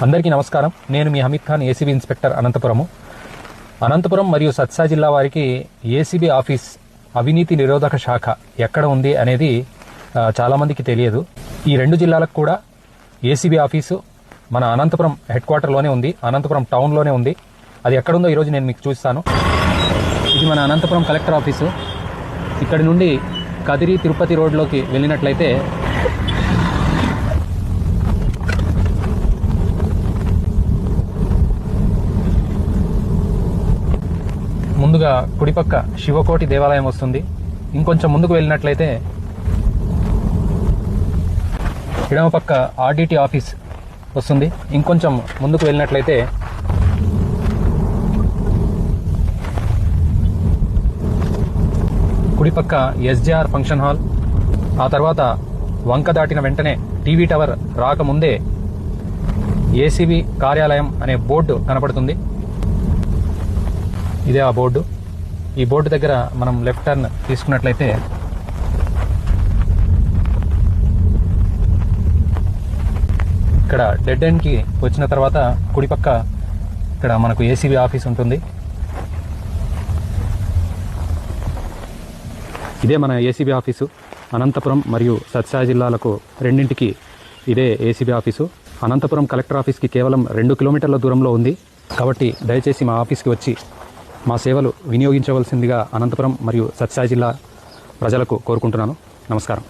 అందరికీ నమస్కారం. నేను మీ హమీద్ ఖాన్, ఏసీబీ ఇన్స్పెక్టర్ అనంతపురం మరియు సత్సా జిల్లా వారికి ఏసీబీ ఆఫీస్ అవినీతి నిరోధక శాఖ ఎక్కడ ఉంది అనేది చాలామందికి తెలియదు. ఈ రెండు జిల్లాలకు కూడా ఏసీబీ ఆఫీసు మన అనంతపురం హెడ్ క్వార్టర్లోనే ఉంది, అనంతపురం టౌన్లోనే ఉంది. అది ఎక్కడుందో ఈరోజు నేను మీకు చూస్తాను. ఇది మన అనంతపురం కలెక్టర్ ఆఫీసు. ఇక్కడి నుండి కదిరి తిరుపతి రోడ్లోకి వెళ్ళినట్లయితే ముందుగా కుడిపక్క శివకోటి దేవాలయం వస్తుంది. ఇంకొంచెం ముందుకు వెళ్ళినట్లయితే ఎడమ పక్క ఆర్డీటీ ఆఫీస్ వస్తుంది. ఇంకొంచెం ముందుకు వెళ్ళినట్లయితే కుడిపక్క ఎస్జేఆర్ ఫంక్షన్ హాల్, ఆ తర్వాత వంక దాటిన వెంటనే టీవీ టవర్ రాకముందే ఏసీబీ కార్యాలయం అనే బోర్డు కనపడుతుంది. ఇదే ఆ బోర్డు. ఈ బోర్డు దగ్గర మనం లెఫ్ట్ టర్న్ తీసుకున్నట్లయితే ఇక్కడ డెడ్ ఎండ్కి వచ్చిన తర్వాత కుడిపక్క ఇక్కడ మనకు ఏసీబీ ఆఫీస్ ఉంటుంది. ఇదే మన ఏసీబీ ఆఫీసు. అనంతపురం మరియు సత్సా జిల్లాలకు రెండింటికి ఇదే ఏసీబీ ఆఫీసు. అనంతపురం కలెక్టర్ ఆఫీస్కి కేవలం 2 కిలోమీటర్ల దూరంలో ఉంది. కాబట్టి దయచేసి మా ఆఫీస్కి వచ్చి మా సేవలు వినియోగించవలసిందిగా అనంతపురం మరియు సత్సా జిల్లా ప్రజలకు కోరుకుంటున్నాను. నమస్కారం.